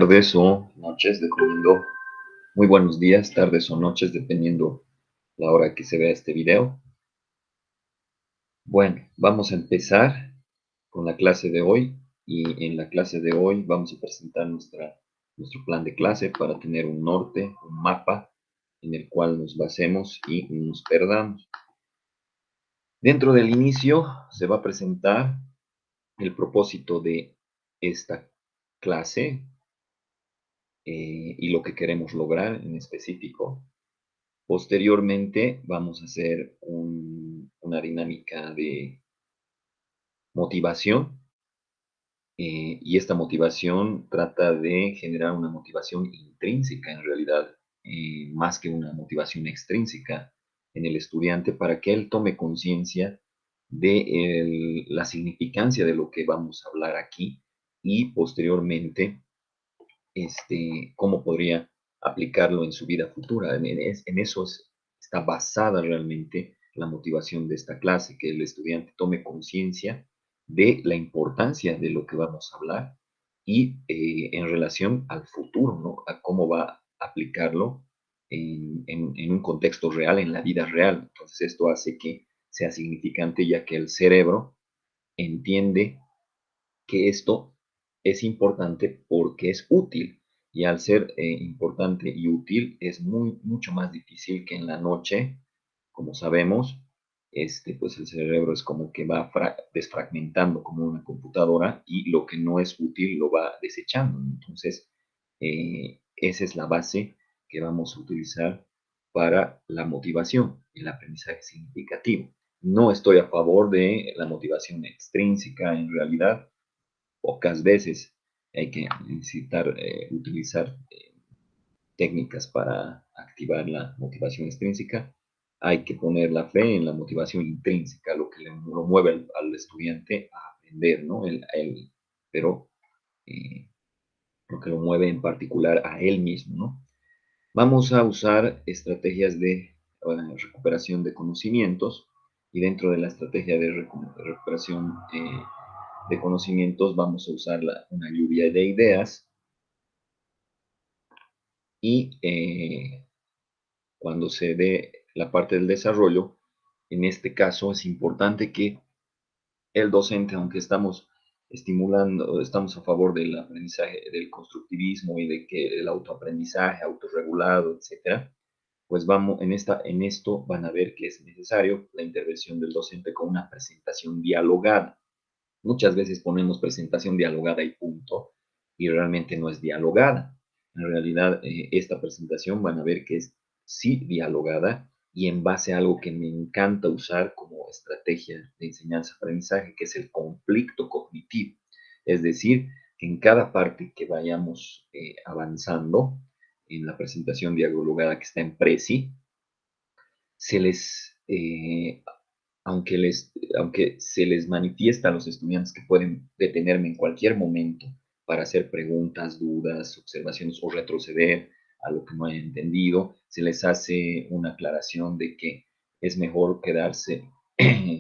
Tardes o noches, dependiendo, muy buenos días, tardes o noches, dependiendo la hora que se vea este video. Bueno, vamos a empezar con la clase de hoy y en la clase de hoy vamos a presentar nuestro plan de clase para tener un norte, un mapa en el cual nos basemos y no nos perdamos. Dentro del inicio se va a presentar el propósito de esta clase y lo que queremos lograr en específico. Posteriormente vamos a hacer una dinámica de motivación y esta motivación trata de generar una motivación intrínseca en realidad, más que una motivación extrínseca en el estudiante para que él tome conciencia de la significancia de lo que vamos a hablar aquí y posteriormente cómo podría aplicarlo en su vida futura. En eso está basada realmente la motivación de esta clase, que el estudiante tome conciencia de la importancia de lo que vamos a hablar y en relación al futuro, ¿no? A cómo va a aplicarlo en un contexto real, en la vida real. Entonces esto hace que sea significante ya que el cerebro entiende que esto es importante porque es útil. Y al ser importante y útil, es mucho más difícil que en la noche, como sabemos, pues el cerebro es como que va desfragmentando como una computadora y lo que no es útil lo va desechando. Entonces, esa es la base que vamos a utilizar para la motivación, el aprendizaje significativo. No estoy a favor de la motivación extrínseca en realidad. Pocas veces hay que necesitar utilizar técnicas para activar la motivación extrínseca. Hay que poner la fe en la motivación intrínseca, lo que lo mueve al estudiante a aprender, ¿no? Pero lo que lo mueve en particular a él mismo, ¿no? Vamos a usar estrategias de recuperación de conocimientos y dentro de la estrategia de recuperación de conocimientos vamos a usar una lluvia de ideas y cuando se dé la parte del desarrollo, en este caso es importante que el docente, aunque estamos estimulando, estamos a favor del aprendizaje, del constructivismo y de que el autoaprendizaje, autorregulado, etcétera, pues vamos, en esto van a ver que es necesario la intervención del docente con una presentación dialogada. Muchas veces ponemos presentación dialogada y punto, y realmente no es dialogada. En realidad, esta presentación van a ver que es sí dialogada y en base a algo que me encanta usar como estrategia de enseñanza-aprendizaje, que es el conflicto cognitivo. Es decir, que en cada parte que vayamos avanzando en la presentación dialogada que está en Prezi, se les aunque se les manifiesta a los estudiantes que pueden detenerme en cualquier momento para hacer preguntas, dudas, observaciones o retroceder a lo que no hayan entendido, se les hace una aclaración de que es mejor quedarse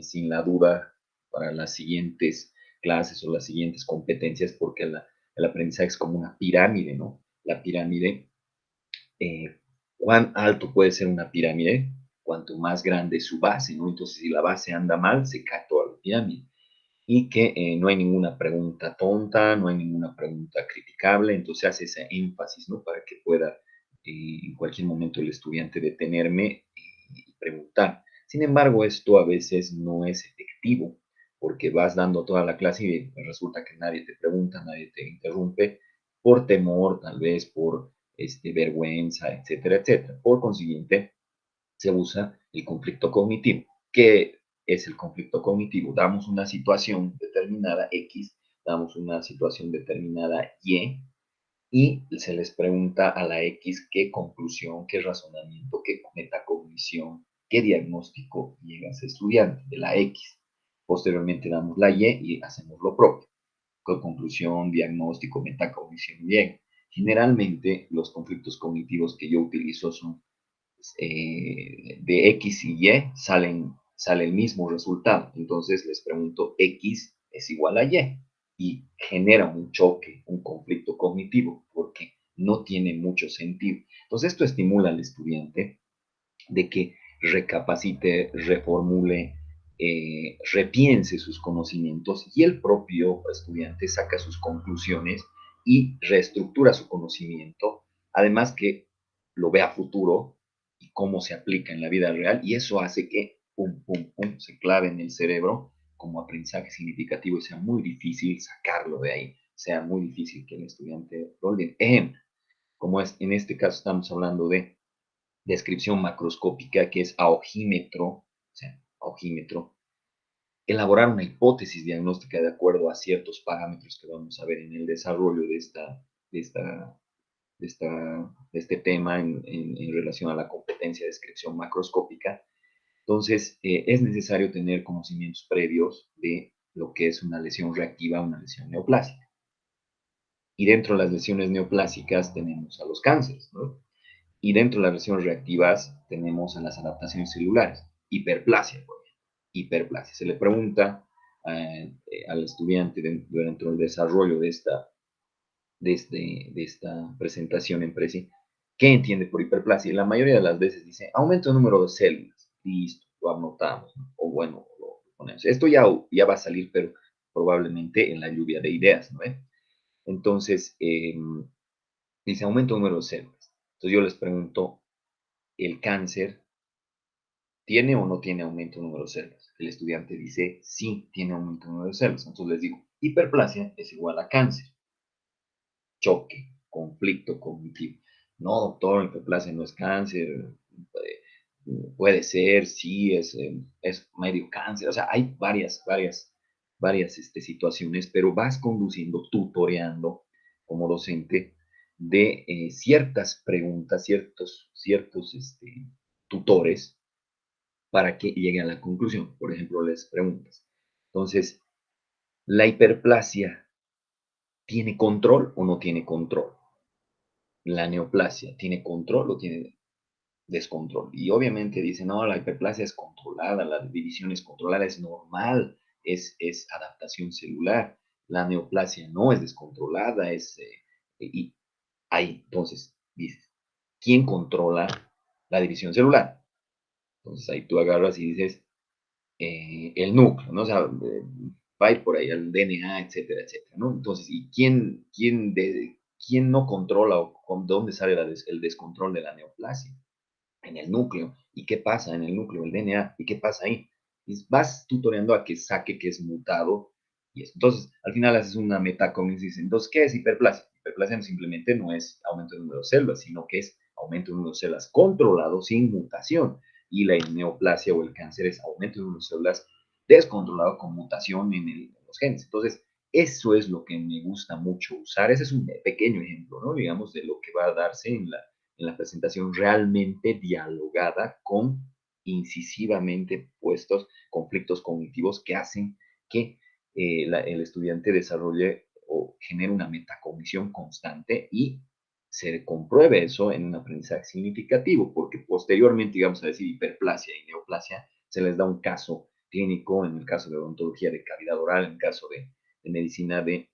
sin la duda para las siguientes clases o las siguientes competencias porque el aprendizaje es como una pirámide, ¿no? La pirámide, ¿cuán alto puede ser una pirámide? Cuanto más grande es su base, ¿no? Entonces, si la base anda mal, se cae toda la pirámide. Y que no hay ninguna pregunta tonta, no hay ninguna pregunta criticable, entonces hace ese énfasis, ¿no? Para que pueda en cualquier momento el estudiante detenerme y preguntar. Sin embargo, esto a veces no es efectivo, porque vas dando toda la clase y resulta que nadie te pregunta, nadie te interrumpe, por temor, tal vez por vergüenza, etcétera, etcétera. Por consiguiente, se usa el conflicto cognitivo. ¿Qué es el conflicto cognitivo? Damos una situación determinada X, damos una situación determinada y se les pregunta a la X qué conclusión, qué razonamiento, qué metacognición, qué diagnóstico llega ese estudiante de la X. Posteriormente damos la Y hacemos lo propio. ¿Qué conclusión, diagnóstico, metacognición llega? Generalmente los conflictos cognitivos que yo utilizo son de X y Y sale el mismo resultado. Entonces les pregunto, X es igual a Y. y genera un choque, un conflicto cognitivo, porque no tiene mucho sentido. Entonces esto estimula al estudiante de que recapacite, reformule, repiense sus conocimientos y el propio estudiante saca sus conclusiones y reestructura su conocimiento, además que lo vea a futuro y cómo se aplica en la vida real y eso hace que pum, pum, pum, se clave en el cerebro como aprendizaje significativo y sea muy difícil sacarlo de ahí, sea muy difícil que el estudiante lo olvide. Como es en este caso estamos hablando de descripción macroscópica, que es a ojímetro, o sea, a ojímetro, elaborar una hipótesis diagnóstica de acuerdo a ciertos parámetros que vamos a ver en el desarrollo de, esta, de este tema en relación a la competencia de descripción macroscópica. Entonces, es necesario tener conocimientos previos de lo que es una lesión reactiva, una lesión neoplásica. Y dentro de las lesiones neoplásicas tenemos a los cánceres, ¿no? Y dentro de las lesiones reactivas tenemos a las adaptaciones celulares. Hiperplasia, por ejemplo. Hiperplasia. Se le pregunta al estudiante durante el desarrollo de esta presentación en Prezi, ¿qué entiende por hiperplasia? Y la mayoría de las veces dice aumento de número de células. Listo, lo anotamos, ¿no? O bueno, lo ponemos. Esto ya va a salir, pero probablemente en la lluvia de ideas, ¿no? Entonces, dice aumento de número de células. Entonces yo les pregunto, ¿el cáncer tiene o no tiene aumento de número de células? El estudiante dice, sí, tiene aumento de número de células. Entonces les digo, hiperplasia es igual a cáncer. Choque, conflicto cognitivo. No, doctor, hiperplasia no es cáncer. Puede ser, sí, es medio cáncer. O sea, hay varias situaciones, pero vas conduciendo, tutoreando como docente de ciertas preguntas, ciertos tutores para que llegue a la conclusión. Por ejemplo, les preguntas. Entonces, ¿la hiperplasia tiene control o no tiene control? ¿La neoplasia tiene control o tiene descontrol? Y obviamente dicen, no, la hiperplasia es controlada, la división es controlada, es normal, es adaptación celular. La neoplasia no es descontrolada, y ahí, entonces, dices, ¿quién controla la división celular? Entonces ahí tú agarras y dices, el núcleo, ¿no? O sea, va a ir por ahí, el DNA, etcétera, etcétera, ¿no? Entonces, ¿y quién no controla o con dónde sale el descontrol de la neoplasia? En el núcleo. ¿Y qué pasa en el núcleo? El DNA. ¿Y qué pasa ahí? Y vas tutoreando a que saque que es mutado. Y eso. Entonces, al final haces una metacognición y dices, entonces, ¿qué es hiperplasia? Hiperplasia no simplemente no es aumento de número de células, sino que es aumento de número de células controlado sin mutación. Y la neoplasia o el cáncer es aumento de número de células descontrolado con mutación en los genes. Entonces, eso es lo que me gusta mucho usar. Ese es un pequeño ejemplo, ¿no? Digamos, de lo que va a darse en la presentación realmente dialogada con incisivamente puestos conflictos cognitivos que hacen que el estudiante desarrolle o genere una metacognición constante y se compruebe eso en un aprendizaje significativo, porque posteriormente, digamos a decir, hiperplasia y neoplasia, se les da un caso clínico, en el caso de odontología de cavidad oral, en el caso de medicina de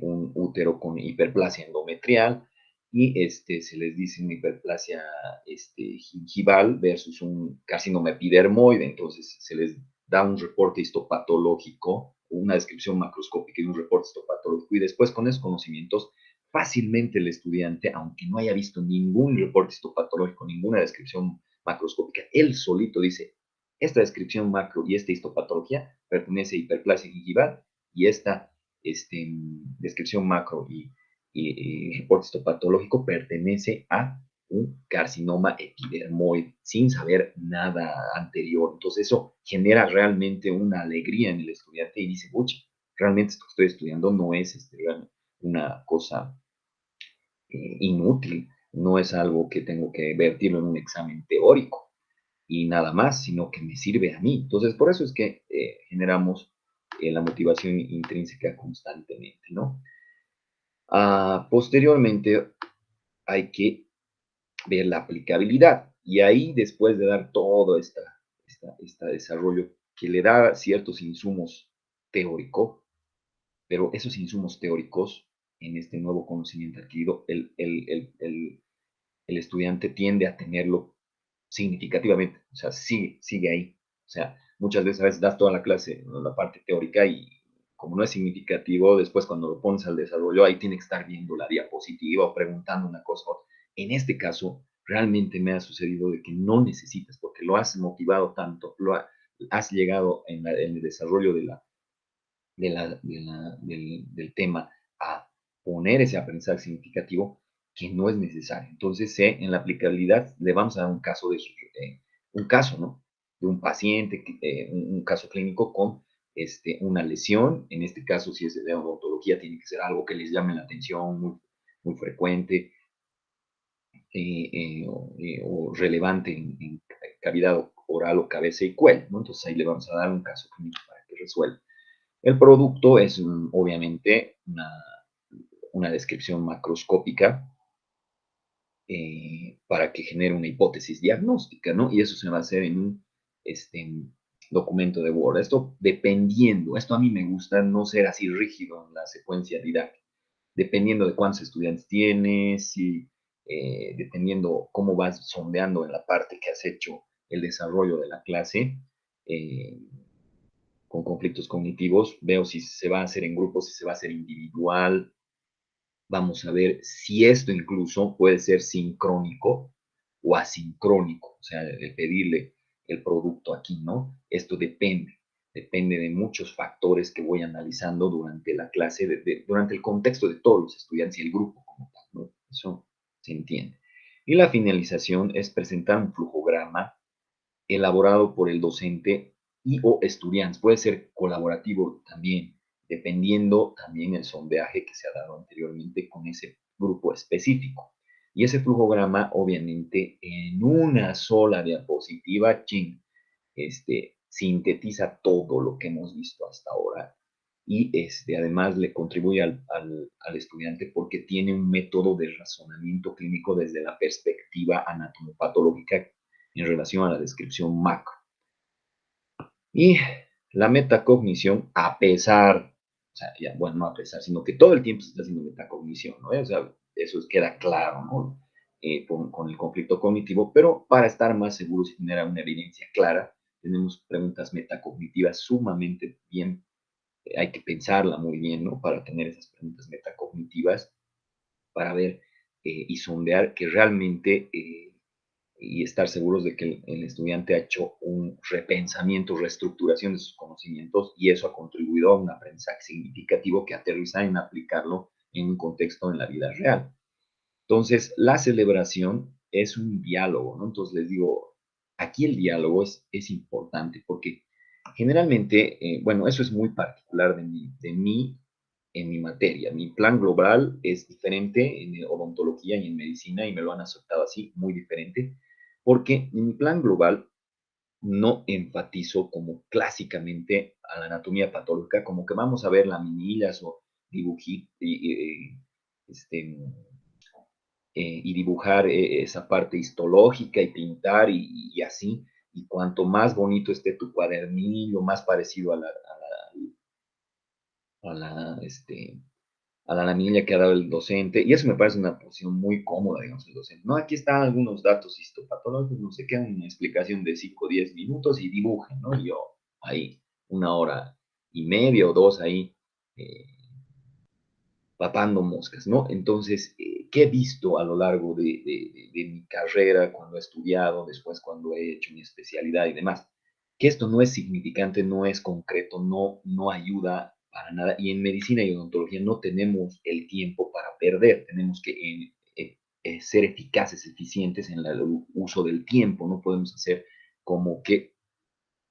un útero con hiperplasia endometrial y se les dice una hiperplasia gingival versus un carcinoma epidermoide, entonces se les da un reporte histopatológico, una descripción macroscópica y un reporte histopatológico y después con esos conocimientos fácilmente el estudiante, aunque no haya visto ningún reporte histopatológico, ninguna descripción macroscópica, él solito dice, esta descripción macro y esta histopatología pertenece a hiperplasia gingival y esta descripción macro y reporte histopatológico pertenece a un carcinoma epidermoide sin saber nada anterior. Entonces eso genera realmente una alegría en el estudiante y dice, pucha, realmente esto que estoy estudiando no es una cosa inútil, no es algo que tengo que vertirlo en un examen teórico y nada más, sino que me sirve a mí. Entonces, por eso es que generamos la motivación intrínseca constantemente, ¿no? Posteriormente, hay que ver la aplicabilidad. Y ahí, después de dar todo este desarrollo que le da ciertos insumos teórico, pero esos insumos teóricos, en este nuevo conocimiento adquirido, el estudiante tiende a tenerlo significativamente, o sea, sigue ahí. O sea, muchas veces a veces das toda la clase, ¿no? La parte teórica y como no es significativo, después cuando lo pones al desarrollo, ahí tiene que estar viendo la diapositiva o preguntando una cosa. En este caso, realmente me ha sucedido de que no necesitas, porque lo has motivado tanto, has llegado en el desarrollo del tema a poner ese aprendizaje significativo que no es necesario. Entonces, en la aplicabilidad le vamos a dar un caso un caso, ¿no? De un paciente, un caso clínico con una lesión. En este caso, si es de odontología, tiene que ser algo que les llame la atención, muy frecuente o relevante en cavidad oral o cabeza y cuello, ¿no? Entonces ahí le vamos a dar un caso clínico para que resuelva. El producto es obviamente una descripción macroscópica para que genere una hipótesis diagnóstica, ¿no? Y eso se va a hacer en un documento de Word. Esto dependiendo, esto a mí me gusta no ser así rígido en la secuencia didáctica, dependiendo de cuántos estudiantes tienes, dependiendo cómo vas sondeando en la parte que has hecho el desarrollo de la clase. Eh, con conflictos cognitivos, veo si se va a hacer en grupo, si se va a hacer individual, vamos a ver si esto incluso puede ser sincrónico o asincrónico, o sea, el pedirle el producto aquí, ¿no? Esto depende de muchos factores que voy analizando durante la clase, durante el contexto de todos los estudiantes y el grupo como tal, ¿no? Eso se entiende. Y la finalización es presentar un flujograma elaborado por el docente y o estudiantes. Puede ser colaborativo también, dependiendo también el sondeaje que se ha dado anteriormente con ese grupo específico. Y ese flujograma, obviamente, en una sola diapositiva, sintetiza todo lo que hemos visto hasta ahora y además le contribuye al estudiante porque tiene un método de razonamiento clínico desde la perspectiva anatomopatológica en relación a la descripción macro. Y la metacognición, a pesar, o sea, ya, bueno, no a pesar, sino que todo el tiempo se está haciendo metacognición, ¿no? O sea, eso queda claro, ¿no? Con el conflicto cognitivo, pero para estar más seguros y tener una evidencia clara, tenemos preguntas metacognitivas sumamente bien, hay que pensarla muy bien, ¿no? Para tener esas preguntas metacognitivas, para ver y sondear que realmente y estar seguros de que el estudiante ha hecho un repensamiento, reestructuración de sus conocimientos y eso ha contribuido a un aprendizaje significativo que aterriza en aplicarlo en un contexto en la vida real. Entonces, la celebración es un diálogo, ¿no? Entonces les digo, aquí el diálogo es importante porque generalmente, bueno, eso es muy particular de mí en mi materia. Mi plan global es diferente en odontología y en medicina y me lo han aceptado así, muy diferente, porque en mi plan global no enfatizo como clásicamente a la anatomía patológica, como que vamos a ver laminillas o dibujitos, y dibujar esa parte histológica y pintar y así. Y cuanto más bonito esté tu cuadernillo, más parecido a la, este, a la laminilla que ha dado el docente. Y eso me parece una posición muy cómoda, digamos, el docente. No, aquí están algunos datos histopatológicos, no sé qué, una explicación de 5 o 10 minutos y dibujen, ¿no? Y yo ahí, 1 hora y media o 2 ahí. Eh, Papando moscas, ¿no? Entonces, ¿qué he visto a lo largo de mi carrera, cuando he estudiado, después cuando he hecho mi especialidad y demás? Que esto no es significante, no es concreto, no ayuda para nada. Y en medicina y odontología no tenemos el tiempo para perder, tenemos que ser eficaces, eficientes en el uso del tiempo, no podemos hacer como que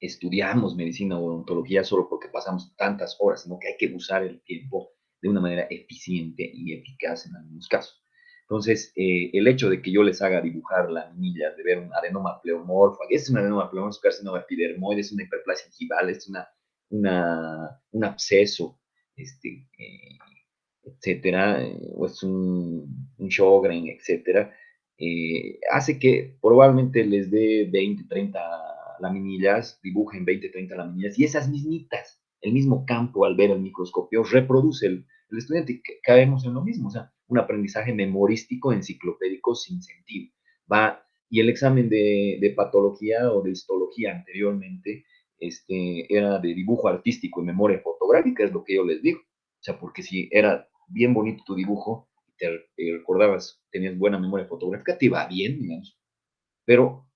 estudiamos medicina o odontología solo porque pasamos tantas horas, sino que hay que usar el tiempo de una manera eficiente y eficaz en algunos casos. Entonces, el hecho de que yo les haga dibujar la anilla, de ver un adenoma pleomorfo, es un adenoma pleomorfo, es un carcinoma epidermoide, es una hiperplasia gingival, es un absceso, etcétera, o es un Sjogren, etcétera, hace que probablemente les dé 20, 30 laminillas, dibujen 20, 30 laminillas, y esas mismitas el mismo campo al ver el microscopio reproduce el estudiante, caemos en lo mismo, o sea, un aprendizaje memorístico, enciclopédico sin sentido. Va, y el examen de patología o de histología anteriormente era de dibujo artístico y memoria fotográfica, es lo que yo les digo. O sea, porque si era bien bonito tu dibujo, te recordabas, tenías buena memoria fotográfica, te iba bien, digamos. Pero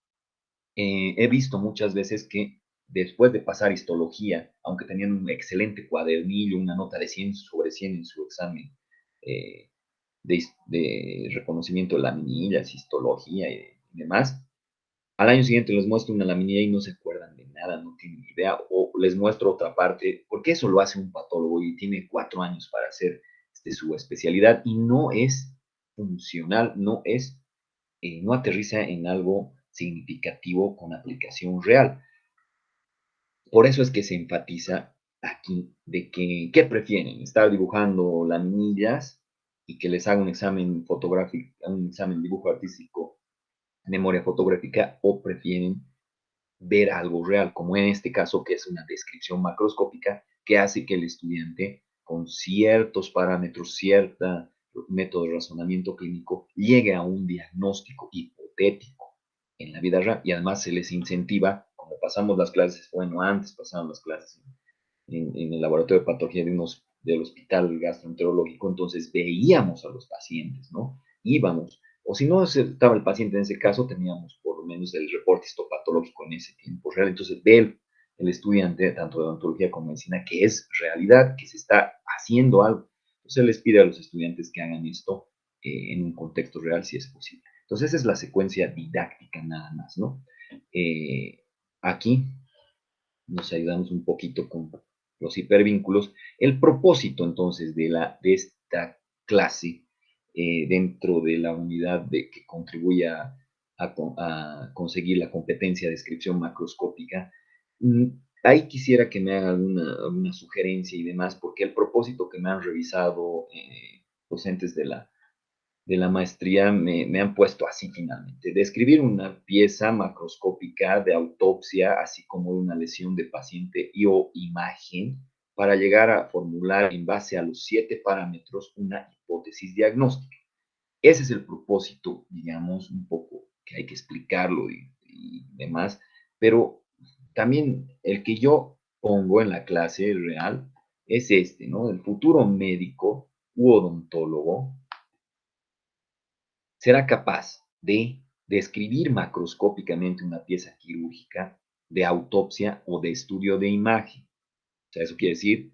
he visto muchas veces que después de pasar histología, aunque tenían un excelente cuadernillo, una nota de 100 sobre 100 en su examen eh, de reconocimiento de laminillas, histología y demás, al año siguiente les muestro una laminilla y no se acuerdan de nada, no tienen idea, o les muestro otra parte, porque eso lo hace un patólogo y tiene 4 años para hacer su especialidad y no es funcional, no aterriza en algo significativo con aplicación real. Por eso es que se enfatiza aquí de que, ¿qué prefieren? ¿Estar dibujando laminillas y que les haga un examen fotográfico, un examen de dibujo artístico, memoria fotográfica, o prefieren ver algo real, como en este caso, que es una descripción macroscópica que hace que el estudiante, con ciertos parámetros, cierto método de razonamiento clínico, llegue a un diagnóstico hipotético en la vida real y además se les incentiva, como pasamos las clases, bueno, antes pasaban las clases en el laboratorio de patología del hospital gastroenterológico, entonces veíamos a los pacientes, ¿no? Íbamos, o si no estaba el paciente en ese caso, teníamos por lo menos el reporte histopatológico en ese tiempo real, entonces ve el estudiante, tanto de odontología como medicina, que es realidad, que se está haciendo algo. Entonces les pide a los estudiantes que hagan esto en un contexto real, si es posible. Entonces esa es la secuencia didáctica nada más, ¿no? Aquí nos ayudamos un poquito con los hipervínculos. El propósito entonces de esta clase dentro de la unidad que contribuye a conseguir la competencia de descripción macroscópica, ahí quisiera que me haga alguna sugerencia y demás, porque el propósito que me han revisado docentes de la maestría me han puesto así finalmente: describir una pieza macroscópica de autopsia, así como de una lesión de paciente y o imagen, para llegar a formular en base a los 7 parámetros una hipótesis diagnóstica. Ese es el propósito, digamos, un poco que hay que explicarlo y demás, pero también el que yo pongo en la clase real es ¿no? El futuro médico u odontólogo será capaz de describir macroscópicamente una pieza quirúrgica de autopsia o de estudio de imagen. O sea, eso quiere decir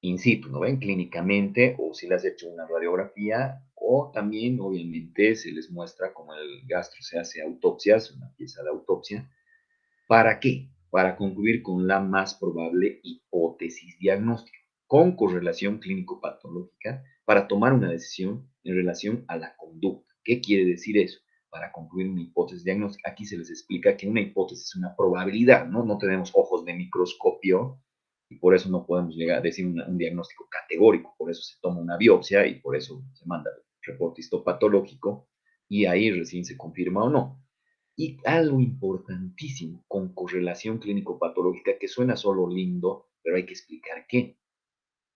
in situ, ¿no ven? Clínicamente, o si le has hecho una radiografía, o también, obviamente, se les muestra cómo el gastro se hace autopsias, una pieza de autopsia. ¿Para qué? Para concluir con la más probable hipótesis diagnóstica, con correlación clínico-patológica, para tomar una decisión en relación a la conducta. ¿Qué quiere decir eso? Para concluir una hipótesis diagnóstica, aquí se les explica que una hipótesis es una probabilidad, ¿no? No tenemos ojos de microscopio y por eso no podemos llegar a decir un diagnóstico categórico, por eso se toma una biopsia y por eso se manda el reporte histopatológico y ahí recién se confirma o no. Y algo importantísimo con correlación clínico-patológica, que suena solo lindo, pero hay que explicar qué.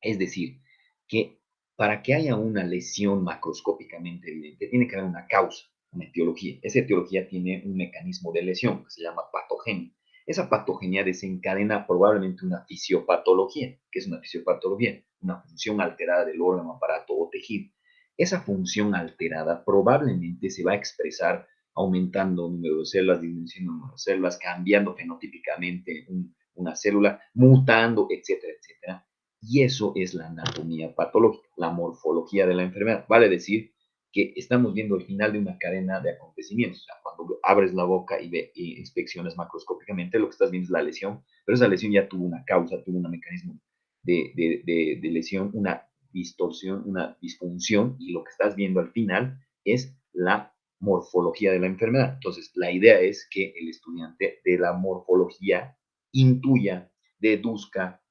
Es decir, que para que haya una lesión macroscópicamente evidente, tiene que haber una causa, una etiología. Esa etiología tiene un mecanismo de lesión que se llama patogenia. Esa patogenia desencadena probablemente una fisiopatología. ¿Qué es una fisiopatología? Una función alterada del órgano, aparato o tejido. Esa función alterada probablemente se va a expresar aumentando el número de células, disminuyendo el número de células, cambiando fenotípicamente una célula, mutando, etcétera, etcétera. Y eso es la anatomía patológica, la morfología de la enfermedad. Vale decir que estamos viendo el final de una cadena de acontecimientos. O sea, cuando abres la boca y inspeccionas macroscópicamente, lo que estás viendo es la lesión, pero esa lesión ya tuvo una causa, tuvo un mecanismo de lesión, una distorsión, una disfunción, y lo que estás viendo al final es la morfología de la enfermedad. Entonces, la idea es que el estudiante de la morfología intuya, deduzca,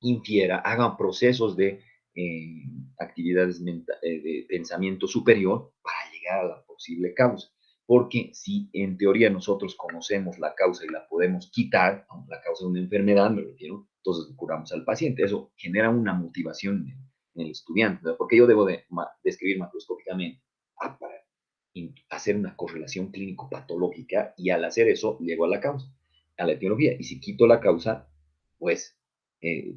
infiera, hagan procesos de actividades de pensamiento superior para llegar a la posible causa. porque si en teoría nosotros conocemos la causa y la podemos quitar, la causa de una enfermedad, me refiero, entonces curamos al paciente. Eso genera una motivación en el estudiante, ¿no? Porque yo debo de describir macroscópicamente para hacer una correlación clínico-patológica y al hacer eso llego a la causa, a la etiología. Y si quito la causa, pues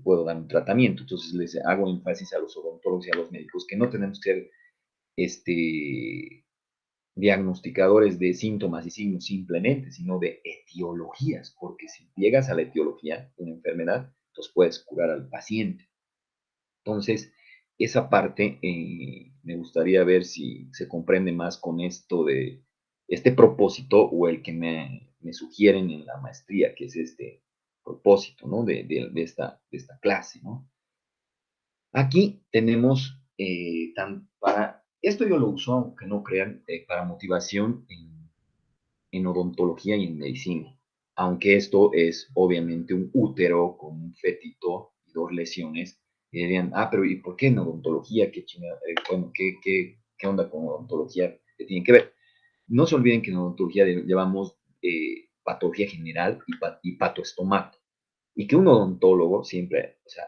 puedo dar un tratamiento. Entonces les hago énfasis a los odontólogos y a los médicos que no tenemos que ser diagnosticadores de síntomas y signos simplemente, sino de etiologías, porque si llegas a la etiología de una enfermedad, entonces puedes curar al paciente. Entonces, esa parte me gustaría ver si se comprende más con esto de este propósito o el que me sugieren en la maestría, que es este propósito, ¿no? De esta clase, ¿no? Aquí tenemos, esto yo lo uso, aunque no crean, para motivación en odontología y en medicina. Aunque esto es obviamente un útero con un fetito y dos lesiones, y dirían, pero ¿y por qué en odontología? ¿Qué chingada? Bueno, ¿qué onda con odontología? ¿Qué tienen que ver? No se olviden que en odontología llevamos patología general y patoestomato. Y que un odontólogo siempre, o sea,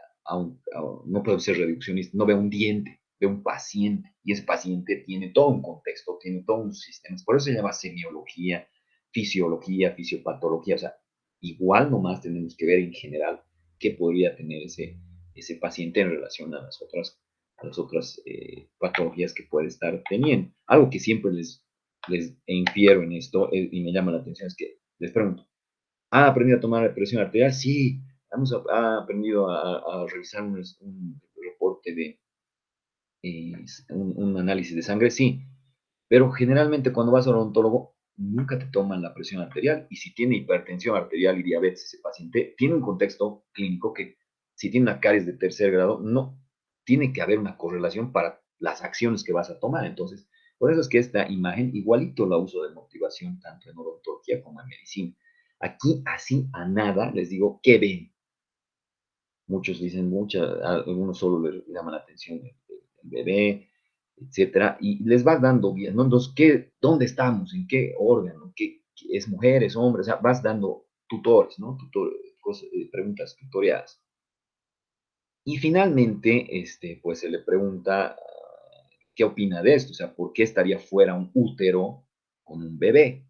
no puede ser reduccionista, no ve un diente, ve un paciente, y ese paciente tiene todo un contexto, tiene todo un sistema, por eso se llama semiología, fisiopatología, o sea, igual nomás tenemos que ver en general qué podría tener ese paciente en relación a las otras patologías que puede estar teniendo. Algo que siempre les infiero en esto y me llama la atención es que les pregunto, ¿ha aprendido a tomar presión arterial? Sí. ¿Ha aprendido a revisar un reporte eh, un análisis de sangre? Sí. Pero generalmente cuando vas al odontólogo, nunca te toman la presión arterial. Y si tiene hipertensión arterial y diabetes ese paciente, tiene un contexto clínico que si tiene una caries de tercer grado, no. Tiene que haber una correlación para las acciones que vas a tomar. Entonces, por eso es que esta imagen igualito la uso de motivación tanto en odontología como en medicina. Aquí, así a nada, les digo, ¿qué ven? Muchos dicen algunos solo les llama la atención el bebé, etcétera, y les vas dando guías, ¿no? Entonces, ¿dónde estamos? ¿En qué órgano? ¿Qué es mujer, es hombre? O sea, vas dando tutores, ¿no? Preguntas tutoriadas. Y finalmente, pues se le pregunta qué opina de esto, o sea, ¿por qué estaría fuera un útero con un bebé?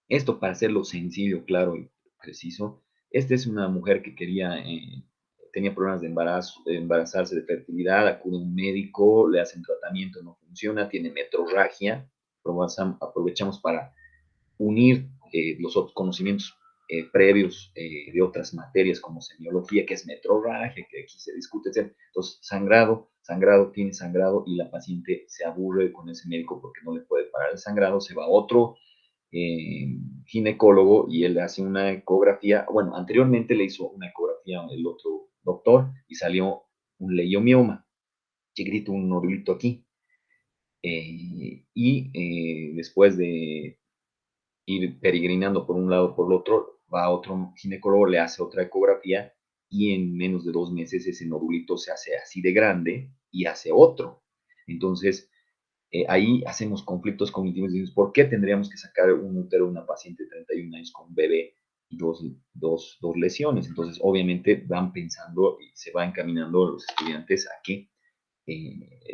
Esto para hacerlo sencillo, claro y preciso. Esta es una mujer que tenía problemas de embarazo, de embarazarse, de fertilidad, acude a un médico, le hacen tratamiento, no funciona, tiene metrorragia. Aprovechamos para unir los otros conocimientos previos de otras materias como semiología, que es metrorragia, que aquí se discute, etc. Entonces, tiene sangrado y la paciente se aburre con ese médico porque no le puede parar el sangrado, se va a otro ginecólogo y él hace una ecografía. Bueno, anteriormente le hizo una ecografía el otro doctor y salió un leiomioma, chiquitito, un nodulito aquí. Después de ir peregrinando por un lado por el otro, va a otro ginecólogo, le hace otra ecografía y en menos de 2 meses ese nodulito se hace así de grande y hace otro. Entonces, ahí hacemos conflictos cognitivos y decimos, ¿por qué tendríamos que sacar un útero de una paciente de 31 años con un bebé y dos lesiones? Entonces, obviamente van pensando y se va encaminando los estudiantes a que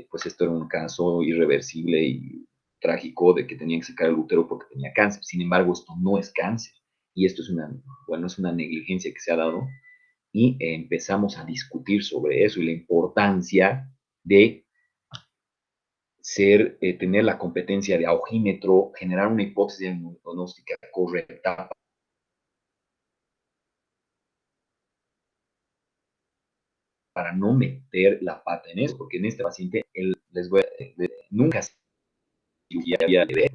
pues esto era un caso irreversible y trágico de que tenían que sacar el útero porque tenía cáncer. Sin embargo, esto no es cáncer y esto es una negligencia que se ha dado y empezamos a discutir sobre eso y la importancia de tener la competencia de aujímetro, generar una hipótesis diagnóstica correcta para no meter la pata en eso, porque en este paciente nunca se había bebé.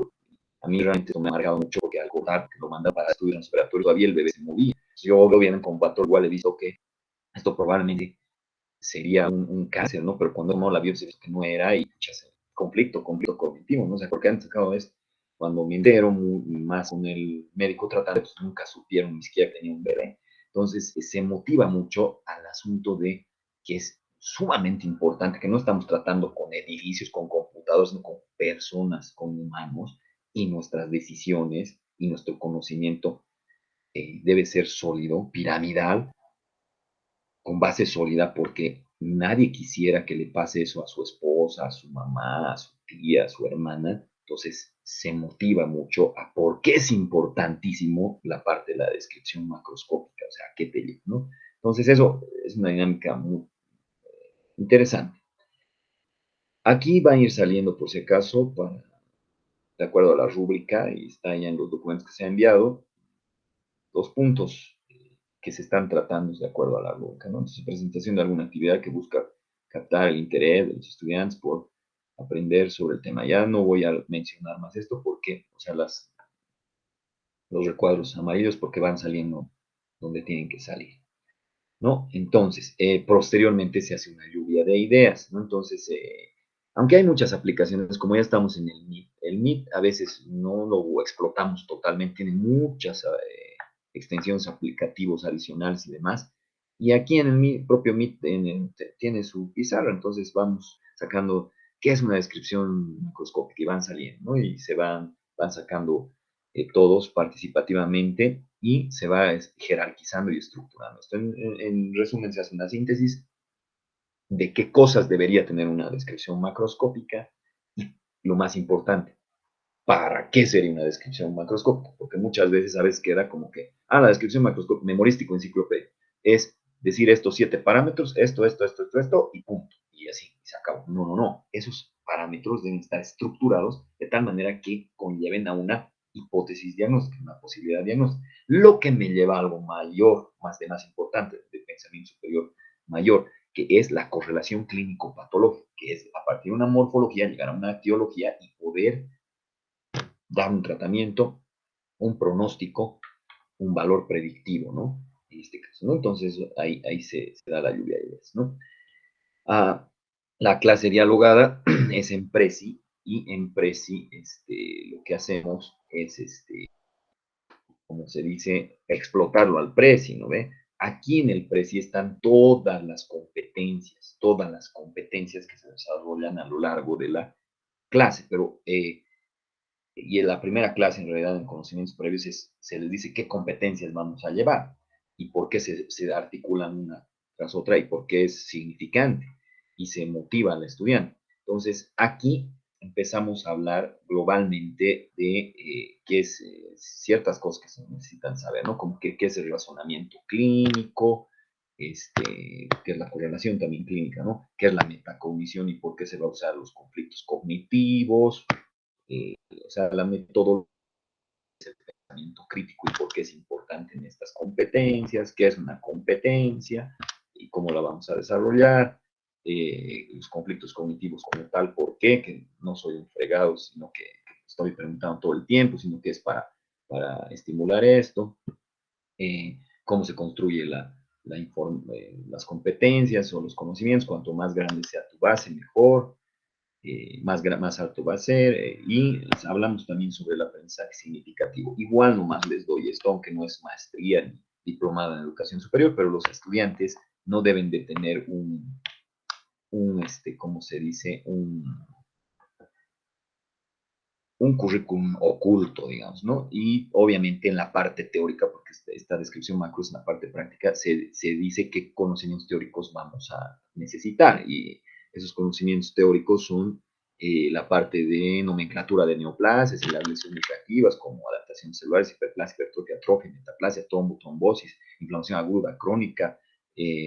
A mí realmente eso me ha marcado mucho porque al cortar, que lo manda para estudios respiratorios, todavía el bebé se movía. Yo obviamente como patólogo igual he visto que esto probablemente sería un cáncer, ¿no? Pero cuando no la biopsia que no era y muchas conflicto cognitivo, ¿no? O sea, ¿por qué han sacado esto? Cuando me entero más con el médico tratante, pues nunca supieron ni siquiera que tenía un bebé. Entonces, se motiva mucho al asunto de que es sumamente importante, que no estamos tratando con edificios, con computadores, sino con personas, con humanos, y nuestras decisiones y nuestro conocimiento debe ser sólido, piramidal, con base sólida, porque nadie quisiera que le pase eso a su esposa, a su mamá, a su tía, a su hermana. Entonces se motiva mucho a por qué es importantísimo la parte de la descripción macroscópica, o sea, qué te lleva, ¿no? Entonces eso es una dinámica muy interesante. Aquí van a ir saliendo, por si acaso, de acuerdo a la rúbrica, y está ya en los documentos que se han enviado, los puntos que se están tratando de acuerdo a la rúbrica, ¿no? Entonces, presentación de alguna actividad que busca captar el interés de los estudiantes por aprender sobre el tema. Ya no voy a mencionar más esto porque, o sea, los recuadros amarillos porque van saliendo donde tienen que salir, ¿no? Entonces, posteriormente se hace una lluvia de ideas, ¿no? Entonces, aunque hay muchas aplicaciones, como ya estamos en el Meet a veces no lo explotamos totalmente, tiene muchas extensiones aplicativos adicionales y demás. Y aquí en el propio Meet tiene su pizarra, entonces vamos sacando qué es una descripción microscópica y van saliendo, ¿no? Y van sacando todos participativamente y se va jerarquizando y estructurando. Esto en resumen se hace una síntesis de qué cosas debería tener una descripción macroscópica y lo más importante, ¿para qué sería una descripción macroscópica? Porque muchas veces a veces queda como que, la descripción macroscópica, memorístico enciclopedia, es decir estos 7 parámetros, esto, y punto. Y así, y se acabó. No, no, no. Esos parámetros deben estar estructurados de tal manera que conlleven a una hipótesis diagnóstica, una posibilidad diagnóstica. Lo que me lleva a algo mayor, más importante, de pensamiento superior mayor, que es la correlación clínico-patológica, que es a partir de una morfología llegar a una etiología y poder dar un tratamiento, un pronóstico, un valor predictivo, ¿no? En este caso, ¿no? Entonces ahí se da la lluvia de ideas, ¿no? Ah, la clase dialogada es en Prezi y en Prezi lo que hacemos es, como se dice, explotarlo al Prezi, ¿no ve? Aquí en el Prezi están todas las competencias que se desarrollan a lo largo de la clase, pero y en la primera clase, en realidad, en conocimientos previos, se les dice qué competencias vamos a llevar y por qué se articulan una tras otra y por qué es significante y se motiva al estudiante. Entonces, aquí empezamos a hablar globalmente de qué es ciertas cosas que se necesitan saber, ¿no? Como qué es el razonamiento clínico, qué es la correlación también clínica, ¿no? ¿Qué es la metacognición y por qué se va a usar los conflictos cognitivos? O sea, la metodología del pensamiento crítico y por qué es importante en estas competencias, qué es una competencia y cómo la vamos a desarrollar, los conflictos cognitivos como tal, por qué, que no soy un fregado, sino que estoy preguntando todo el tiempo, sino que es para estimular esto, cómo se construye las competencias o los conocimientos, cuanto más grande sea tu base, mejor, más alto va a ser, y hablamos también sobre el aprendizaje significativo. Igual nomás les doy esto, aunque no es maestría ni diplomada en educación superior, pero los estudiantes no deben de tener ¿cómo se dice? Un currículum oculto, digamos, ¿no? Y obviamente en la parte teórica, porque esta descripción macro es en la parte práctica, se dice qué conocimientos teóricos vamos a necesitar. Y esos conocimientos teóricos son la parte de nomenclatura de neoplasias y las lesiones reactivas, como adaptaciones celulares, hiperplasia, hipertrofia, atrofia, metaplasia, trombosis, inflamación aguda, crónica,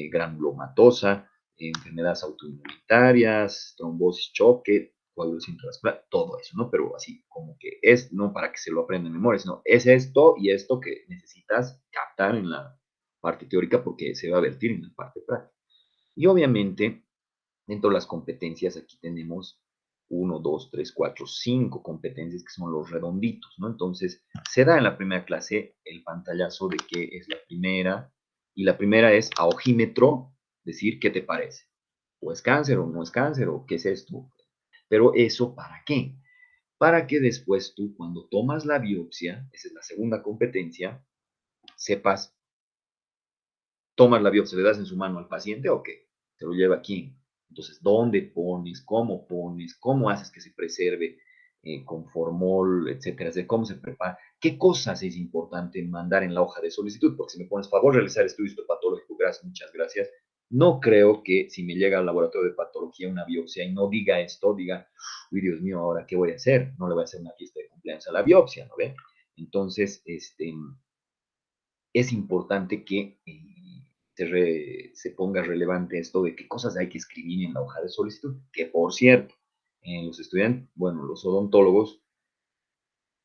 granulomatosa, enfermedades autoinmunitarias, trombosis, choque, coagulación transplante, todo eso, ¿no? Pero así como que es, no para que se lo aprenda en memoria, sino es esto y esto que necesitas captar en la parte teórica porque se va a vertir en la parte práctica. Y obviamente, dentro de las competencias, aquí tenemos 5 competencias que son los redonditos, ¿no? Entonces, se da en la primera clase el pantallazo de qué es la primera, y la primera es a ojímetro, decir qué te parece, o es cáncer o no es cáncer, o qué es esto. Pero eso, ¿para qué? Para que después tú, cuando tomas la biopsia, esa es la segunda competencia, sepas, tomas la biopsia, le das en su mano al paciente o qué, se lo lleva aquí. Entonces, ¿dónde pones? ¿Cómo haces que se preserve con formol, etcétera, de cómo se prepara, qué cosas es importante mandar en la hoja de solicitud, porque si me pones favor realizar estudio histopatológico, gracias, muchas gracias, no creo que si me llega al laboratorio de patología una biopsia y no diga esto, diga, uy, Dios mío, ¿ahora qué voy a hacer? No le voy a hacer una fiesta de cumpleaños a la biopsia, ¿no ve? Entonces, es importante que se ponga relevante esto de qué cosas hay que escribir en la hoja de solicitud, que por cierto, los estudiantes, bueno, los odontólogos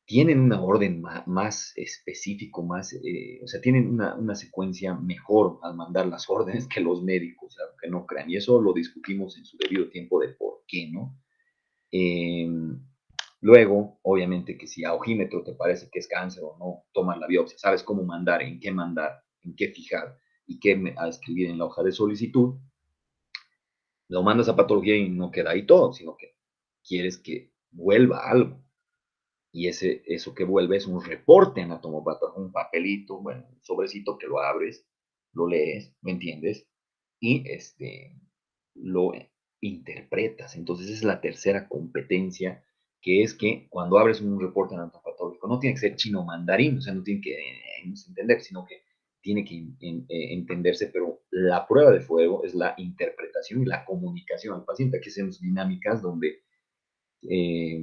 tienen una orden más específico, o sea, tienen una secuencia mejor al mandar las órdenes que los médicos, aunque no crean, y eso lo discutimos en su debido tiempo de por qué, ¿no? Eh, Luego, obviamente que si a ojímetro te parece que es cáncer o no, tomas la biopsia, sabes cómo mandar, en qué fijar y qué a escribir en la hoja de solicitud, lo mandas a patología y no queda ahí todo, sino que quieres que vuelva algo. Y eso que vuelve es un reporte anatomopatológico, un papelito, bueno, un sobrecito que lo abres, lo lees, ¿me entiendes? Y lo interpretas. Entonces es la tercera competencia, que es que cuando abres un reporte anatomopatológico, no tiene que ser chino mandarín, o sea, no tiene que entender, sino que tiene que entenderse, pero la prueba de fuego es la interpretación y la comunicación al paciente. Aquí hacemos dinámicas donde eh,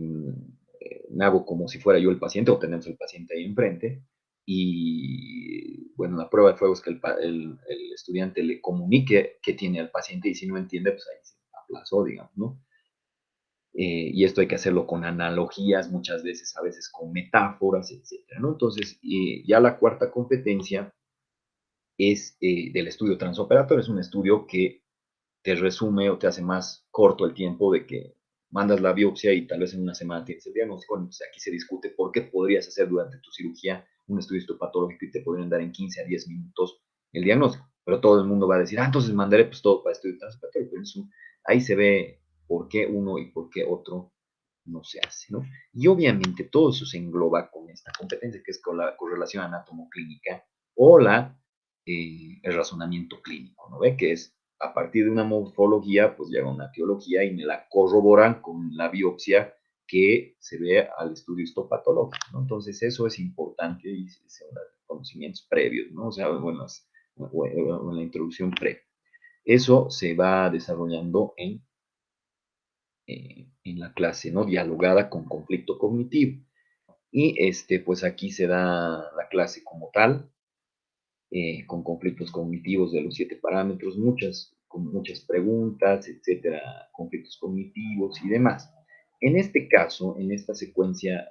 me hago como si fuera yo el paciente o tenemos el paciente ahí enfrente. Y bueno, la prueba de fuego es que el estudiante le comunique qué tiene al paciente y si no entiende, pues ahí se aplazó, digamos, ¿no? Y esto hay que hacerlo con analogías, muchas veces, a veces con metáforas, etcétera, ¿no? Entonces, ya la cuarta competencia es del estudio transoperatorio. Es un estudio que te resume o te hace más corto el tiempo de que mandas la biopsia y tal vez en una semana tienes el diagnóstico. Bueno, pues aquí se discute por qué podrías hacer durante tu cirugía un estudio histopatológico y te podrían dar en 15 a 10 minutos el diagnóstico. Pero todo el mundo va a decir, entonces mandaré pues todo para estudio transoperatorio. Pero eso, ahí se ve por qué uno y por qué otro no se hace, ¿no? Y obviamente todo eso se engloba con esta competencia que es con la correlación anatomoclínica o el razonamiento clínico, ¿no ve? Que es a partir de una morfología, pues llega una teología y me la corroboran con la biopsia que se ve al estudio histopatológico, ¿no? Entonces eso es importante y son conocimientos previos, ¿no? O sea, bueno, en la introducción previa. Eso se va desarrollando en la clase, ¿no? Dialogada con conflicto cognitivo. Y pues aquí se da la clase como tal, con conflictos cognitivos de los 7 parámetros, con muchas preguntas, etcétera, conflictos cognitivos y demás. En este caso, en esta secuencia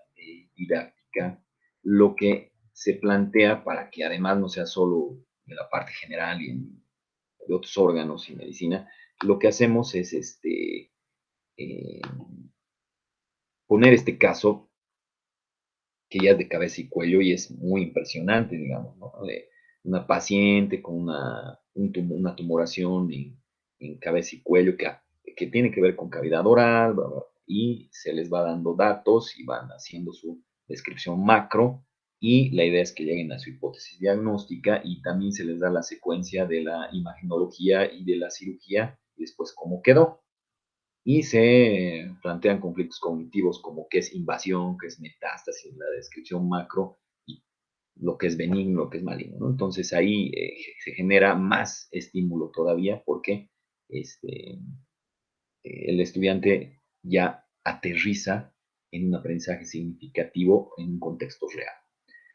didáctica, lo que se plantea para que además no sea solo de la parte general y de otros órganos y medicina, lo que hacemos es eh, poner este caso que ya es de cabeza y cuello y es muy impresionante, digamos, ¿no? De una paciente con una tumoración en cabeza y cuello que tiene que ver con cavidad oral, bla, bla, y se les va dando datos y van haciendo su descripción macro y la idea es que lleguen a su hipótesis diagnóstica y también se les da la secuencia de la imagenología y de la cirugía y después cómo quedó y se plantean conflictos cognitivos como qué es invasión, qué es metástasis, la descripción macro, y lo que es benigno, lo que es maligno, ¿no? Entonces ahí se genera más estímulo todavía porque este, el estudiante ya aterriza en un aprendizaje significativo en un contexto real,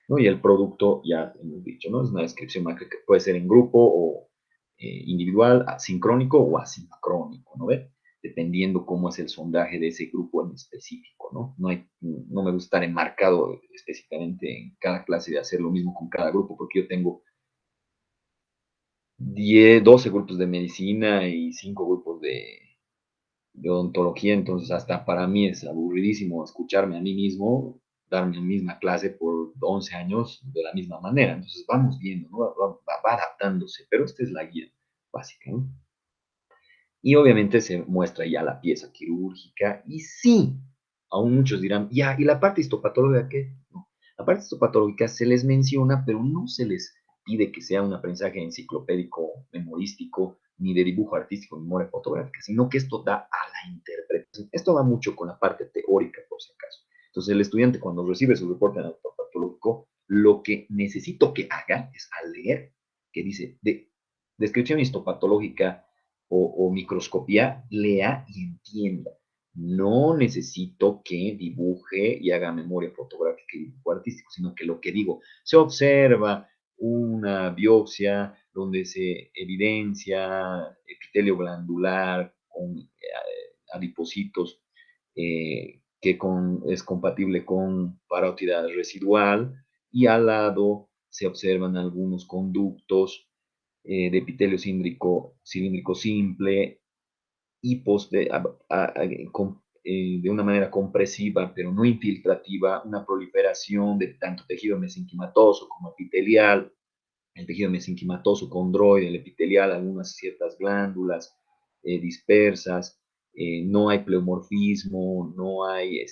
¿no? Y el producto, ya hemos dicho, ¿no? Es una descripción macro que puede ser en grupo o individual, sincrónico o asincrónico, ¿no ve? Dependiendo cómo es el sondaje de ese grupo en específico, ¿no? No me gusta estar enmarcado específicamente en cada clase de hacer lo mismo con cada grupo, porque yo tengo 12 grupos de medicina y 5 grupos de odontología, entonces hasta para mí es aburridísimo escucharme a mí mismo darme la misma clase por 11 años de la misma manera. Entonces vamos viendo, ¿no? Va adaptándose, pero esta es la guía básica, ¿no? Y obviamente se muestra ya la pieza quirúrgica y sí, aún muchos dirán, ya, ¿y la parte histopatológica qué? No, la parte histopatológica se les menciona, pero no se les pide que sea un aprendizaje enciclopédico, memorístico, ni de dibujo artístico, ni memoria fotográfica, sino que esto da a la interpretación. Esto va mucho con la parte teórica, por por si acaso. Entonces, el estudiante cuando recibe su reporte anatopatológico, lo que necesito que haga es al leer, que dice, de descripción histopatológica o microscopía, lea y entienda. No necesito que dibuje y haga memoria fotográfica y dibujo artístico, sino que lo que digo, se observa una biopsia donde se evidencia epitelio glandular con adipocitos es compatible con parótida residual y al lado se observan algunos conductos de epitelio cilíndrico simple hipos de una manera compresiva, pero no infiltrativa, una proliferación de tanto tejido mesenquimatoso como epitelial, el tejido mesenquimatoso condroide, el epitelial, algunas ciertas glándulas dispersas, no hay pleomorfismo, no hay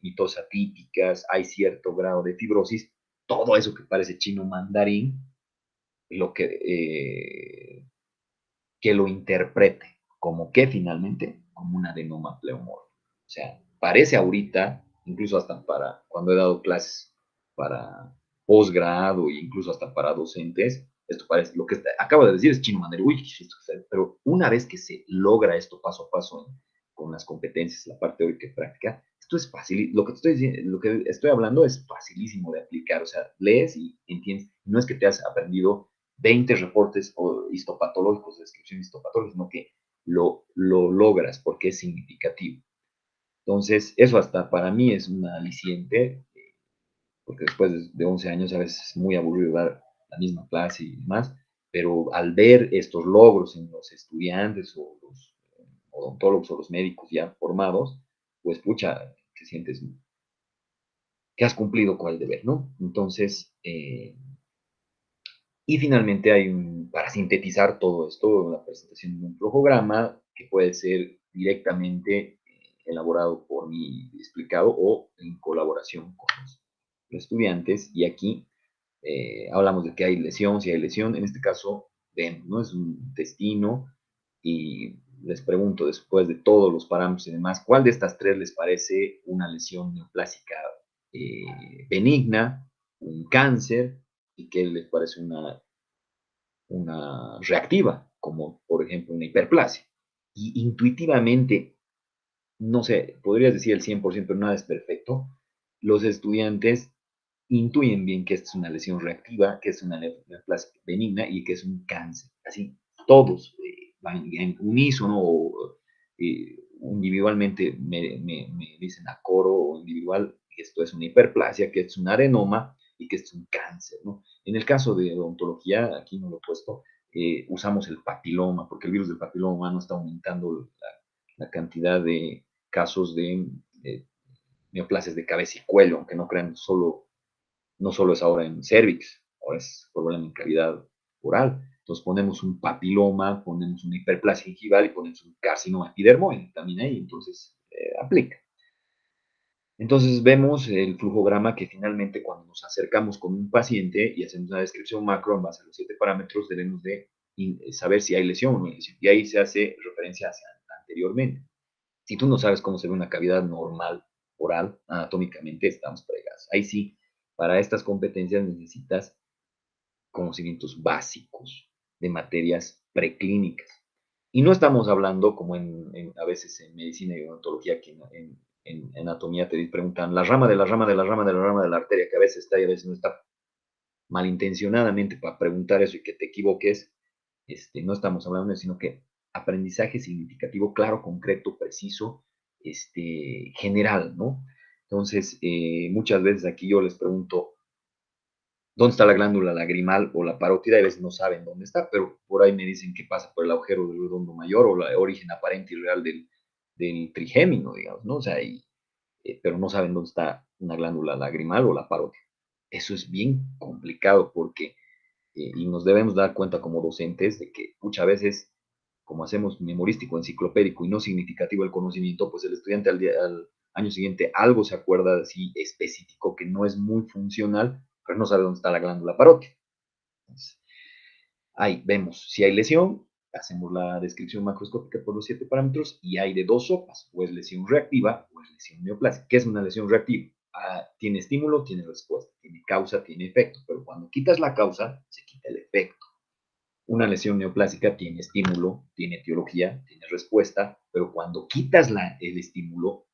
mitosas atípicas, hay cierto grado de fibrosis, todo eso que parece chino mandarín, lo que lo interprete como que finalmente, como un adenoma pleomórfico. O sea, parece ahorita, incluso hasta para cuando he dado clases para posgrado e incluso hasta para docentes, esto parece, lo que acabo de decir es chino mandarín, uy, pero una vez que se logra esto paso a paso con las competencias, la parte teórica y práctica, esto es fácil, lo que estoy diciendo, lo que estoy hablando es facilísimo de aplicar, o sea, lees y entiendes, no es que te has aprendido 20 reportes histopatológicos, de descripción histopatológica, sino que lo logras porque es significativo. Entonces, eso hasta para mí es un aliciente, porque después de 11 años a veces es muy aburrido dar la misma clase y demás, pero al ver estos logros en los estudiantes o los odontólogos o los médicos ya formados, pues pucha, te sientes que has cumplido con el deber, ¿no? Entonces, y finalmente hay para sintetizar todo esto, la presentación de un flujograma que puede ser directamente elaborado por mí, explicado o en colaboración con los estudiantes. Y aquí hablamos de que hay lesión, si hay lesión, en este caso, ven, ¿no? Es un intestino y les pregunto después de todos los parámetros y demás, ¿cuál de estas tres les parece una lesión neoplásica benigna, un cáncer y qué les parece una reactiva, como por ejemplo una hiperplasia? Y intuitivamente, no sé, podrías decir el 100%, pero nada es perfecto, los estudiantes intuyen bien que esta es una lesión reactiva, que es una neoplasia benigna y que es un cáncer. Así, todos van en unísono o individualmente me dicen a coro o individual que esto es una hiperplasia, que es un adenoma y que es un cáncer, ¿no? En el caso de odontología, aquí no lo he puesto, usamos el papiloma, porque el virus del papiloma humano está aumentando la cantidad de casos de neoplasias de cabeza y cuello, aunque no crean, no solo es ahora en cervix, ahora es problema en cavidad oral. Entonces ponemos un papiloma, ponemos una hiperplasia gingival y ponemos un carcinoma epidermoide también ahí, entonces aplica. Entonces vemos el flujograma que finalmente cuando nos acercamos con un paciente y hacemos una descripción macro en base a los 7 parámetros, debemos de saber si hay lesión o no hay lesión. Y ahí se hace referencia hacia anteriormente. Si tú no sabes cómo se ve una cavidad normal oral, anatómicamente estamos fregados. Ahí sí, para estas competencias necesitas conocimientos básicos de materias preclínicas. Y no estamos hablando, como a veces en medicina y odontología, que en anatomía te preguntan la rama de la rama de la rama de la rama de la arteria, que a veces está y a veces no está, malintencionadamente para preguntar eso y que te equivoques. No estamos hablando de eso, sino que aprendizaje significativo, claro, concreto, preciso, general, ¿no? Entonces, muchas veces aquí yo les pregunto, ¿dónde está la glándula lagrimal o la parótida? Y a veces no saben dónde está, pero por ahí me dicen que pasa por el agujero del redondo mayor o el origen aparente y real del trigémino, digamos, ¿no? O sea, pero no saben dónde está una glándula lagrimal o la parótida. Eso es bien complicado porque, y nos debemos dar cuenta como docentes de que muchas veces, como hacemos memorístico, enciclopédico y no significativo el conocimiento, pues el estudiante al año siguiente algo se acuerda así específico que no es muy funcional, pero no sabe dónde está la glándula parótida. Entonces, ahí vemos si hay lesión hacemos la descripción macroscópica por los 7 parámetros y hay de dos sopas, o es lesión reactiva o es lesión neoplásica. ¿Qué es una lesión reactiva? Tiene estímulo, tiene respuesta, tiene causa, tiene efecto, pero cuando quitas la causa, se quita el efecto. Una lesión neoplásica tiene estímulo, tiene etiología, tiene respuesta, pero cuando quitas el estímulo,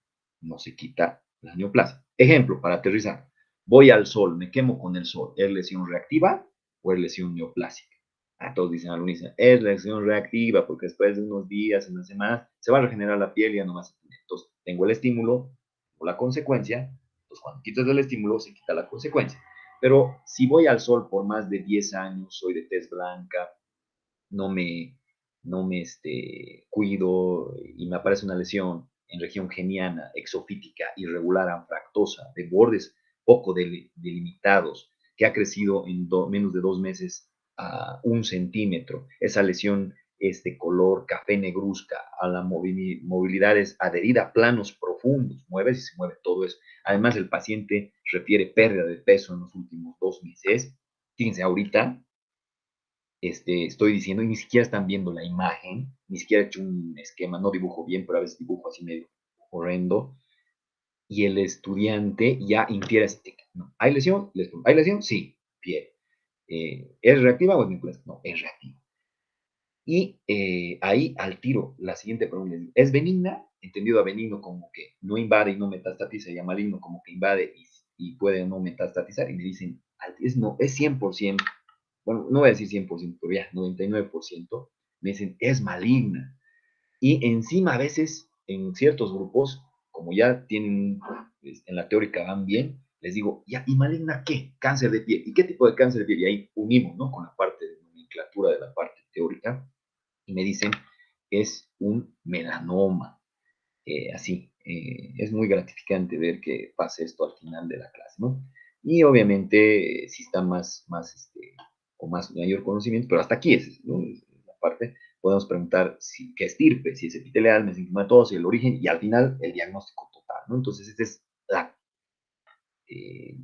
no se quita la neoplasia. Ejemplo, para aterrizar, voy al sol, me quemo con el sol, ¿es lesión reactiva o es lesión neoplásica? Todos dicen al unísono, es lesión reactiva porque después de unos días, unas semanas, se va a regenerar la piel y ya no más. Entonces, tengo el estímulo, o la consecuencia, entonces cuando quitas el estímulo, se quita la consecuencia. Pero si voy al sol por más de 10 años, soy de tez blanca, no me, no me cuido y me aparece una lesión en región geniana, exofítica, irregular, anfractosa, de bordes poco delimitados, que ha crecido en menos de 2 meses a 1 centímetro. Esa lesión es de color café negruzca, a la movilidad es adherida a planos profundos, mueve y se mueve todo eso. Además, el paciente refiere pérdida de peso en los últimos 2 meses. Fíjense, ahorita estoy diciendo y ni siquiera están viendo la imagen, ni siquiera he hecho un esquema, no dibujo bien, pero a veces dibujo así medio horrendo, y el estudiante ya infiere así, no, ¿hay lesión? ¿Hay lesión? Sí, bien. ¿Es reactiva o es vinculante? No, es reactiva. Y ahí al tiro, la siguiente pregunta es benigna, entendido a benigno como que no invade y no metastatiza, y a maligno como que invade y puede no metastatizar, y me dicen, no, es 100%, bueno, no voy a decir 100%, pero ya 99%, me dicen, es maligna. Y encima a veces, en ciertos grupos, como ya tienen, en la teórica van bien, les digo, ya, ¿y maligna qué? Cáncer de piel. ¿Y qué tipo de cáncer de piel? Y ahí unimos, ¿no? Con la parte de nomenclatura de la parte teórica, y me dicen, es un melanoma. Así, es muy gratificante ver que pase esto al final de la clase, ¿no? Y obviamente, si está con más mayor conocimiento, pero hasta aquí es, ¿no? La parte, podemos preguntar qué estirpe, si es epitelial, mesenquimatoso, el origen, y al final el diagnóstico total, ¿no? Entonces, esta es eh,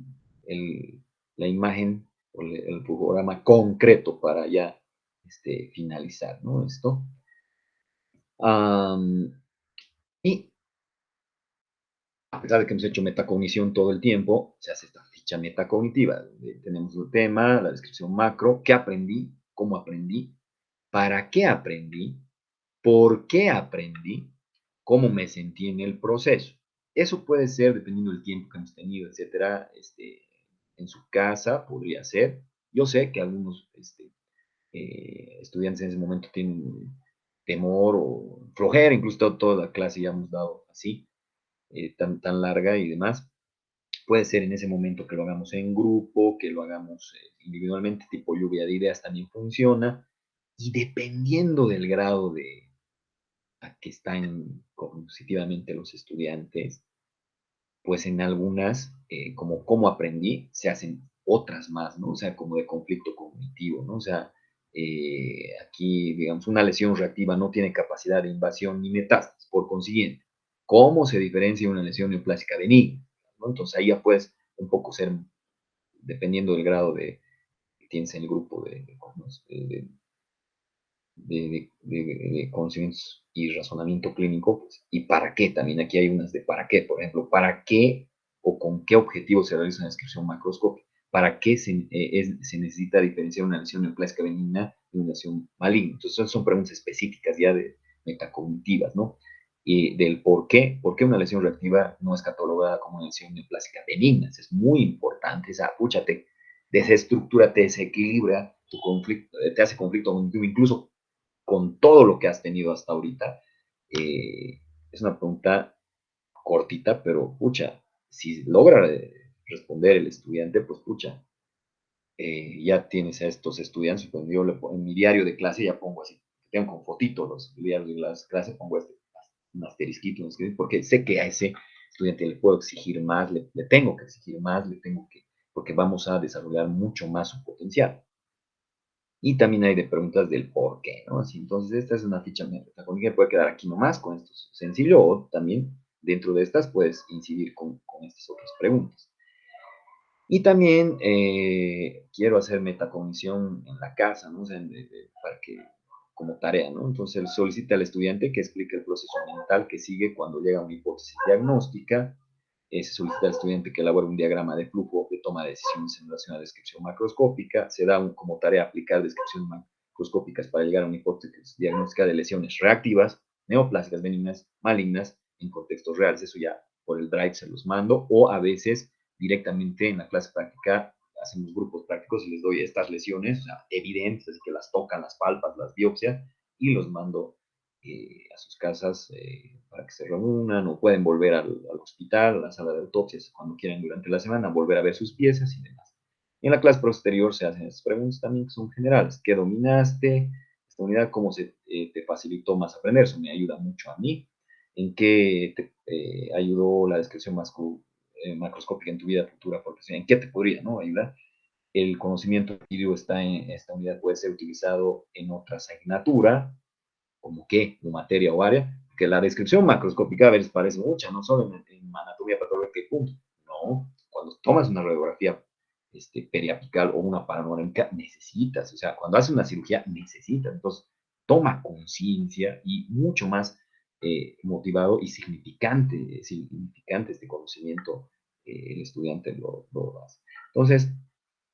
el, la imagen o el programa concreto para ya finalizar, ¿no? Esto. Y a pesar de que hemos hecho metacognición todo el tiempo, se hace esta ficha metacognitiva. Tenemos el tema, la descripción macro, qué aprendí, cómo aprendí, para qué aprendí, por qué aprendí, cómo me sentí en el proceso. Eso puede ser, dependiendo del tiempo que hemos tenido, etcétera, en su casa podría ser. Yo sé que algunos estudiantes en ese momento tienen temor o flojera, incluso toda la clase ya hemos dado así, tan larga y demás. Puede ser en ese momento que lo hagamos en grupo, que lo hagamos individualmente, tipo lluvia de ideas también funciona. Y dependiendo del grado a que están cognitivamente los estudiantes, pues en algunas, como cómo aprendí, se hacen otras más, ¿no? O sea, como de conflicto cognitivo, ¿no? O sea, aquí, digamos, una lesión reactiva no tiene capacidad de invasión ni metástasis, por consiguiente, ¿cómo se diferencia una lesión neoplásica benigna? ¿No? Entonces ahí ya puedes un poco ser, dependiendo del grado que tienes en el grupo de conocimientos y razonamiento clínico, pues, y para qué, también aquí hay unas de para qué, por ejemplo, para qué o con qué objetivo se realiza una descripción macroscópica, para qué se necesita diferenciar una lesión neoplásica benigna de una lesión maligna. Entonces, son preguntas específicas ya de metacognitivas, ¿no? Y del por qué una lesión reactiva no es catalogada como una lesión neoplásica benigna. Eso es muy importante, esa, pucha, te desestructura, te desequilibra tu conflicto, te hace conflicto cognitivo, incluso con todo lo que has tenido hasta ahorita? Es una pregunta cortita, pero pucha, si logra responder el estudiante, pues pucha, ya tienes a estos estudiantes, pues yo en mi diario de clase ya pongo así, quedan con fotitos los diarios de las clases, pongo un asterisquito, porque sé que a ese estudiante le puedo exigir más, le tengo que exigir más, porque vamos a desarrollar mucho más su potencial. Y también hay de preguntas del por qué, ¿no? Así, entonces, esta es una ficha metacognitiva que puede quedar aquí nomás con esto sencillo, o también dentro de estas puedes incidir con estas otras preguntas. Y también quiero hacer metacognición en la casa, ¿no? O sea, para que como tarea, ¿no? Entonces él solicita al estudiante que explique el proceso mental que sigue cuando llega a una hipótesis diagnóstica. Se solicita al estudiante que elabore un diagrama de flujo de toma de decisiones en relación a la descripción macroscópica. Se da como tarea aplicar descripciones macroscópicas para llegar a una hipótesis diagnóstica de lesiones reactivas, neoplásicas benignas, malignas, en contextos reales. Eso ya por el Drive se los mando, o a veces directamente en la clase práctica hacemos grupos prácticos y les doy estas lesiones, o sea, evidentes, así que las tocan, las palpas, las biopsias, y los mando a sus casas para que se reúnan o pueden volver al hospital, a la sala de autopsias, cuando quieran durante la semana, volver a ver sus piezas y demás. Y en la clase posterior se hacen estas preguntas también que son generales. ¿Qué dominaste? Esta unidad, ¿cómo te facilitó más aprender? Eso me ayuda mucho a mí. ¿En qué te ayudó la descripción macroscópica en tu vida futura profesional? ¿En qué te podría, no, ayudar? El conocimiento adquirido está en esta unidad puede ser utilizado en otra asignatura, como qué, como materia o área, que la descripción macroscópica a veces parece mucha, no solo en anatomía patológica y punto. No, cuando tomas una radiografía periapical o una panorámica, necesitas, o sea, cuando haces una cirugía, necesitas. Entonces, toma conciencia y mucho más motivado y significante este conocimiento, el estudiante lo hace. Entonces,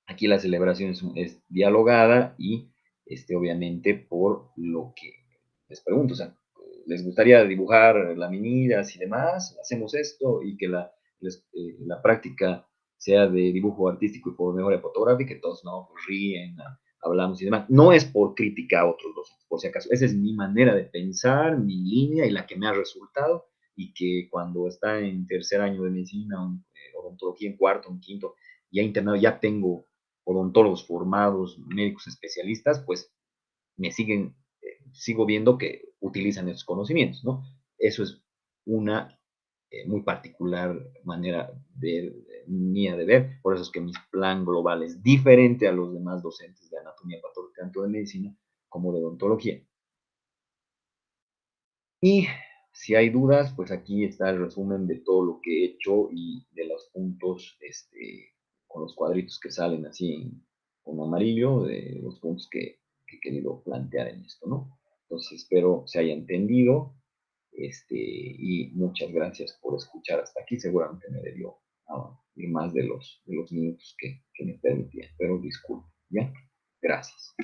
aquí la celebración es dialogada y obviamente por lo que les pregunto, o sea, ¿les gustaría dibujar laminillas y demás? Hacemos esto y que la práctica sea de dibujo artístico y por memoria fotográfica, que todos no pues, ríen, hablamos y demás. No es por crítica a otros dos, por si acaso. Esa es mi manera de pensar, mi línea y la que me ha resultado y que cuando está en tercer año de medicina, odontología en cuarto, en quinto, ya internado, ya tengo odontólogos formados, médicos especialistas, pues me sigo viendo que utilizan esos conocimientos, ¿no? Eso es una muy particular manera mía de ver, por eso es que mi plan global es diferente a los demás docentes de anatomía patológica, tanto de medicina como de odontología. Y si hay dudas, pues aquí está el resumen de todo lo que he hecho y de los puntos, con los cuadritos que salen así con amarillo, de los puntos que he querido plantear en esto, ¿no? Entonces espero se haya entendido, y muchas gracias por escuchar hasta aquí. Seguramente me debió ir más de los minutos que me permitían, pero disculpe, ¿ya? Gracias.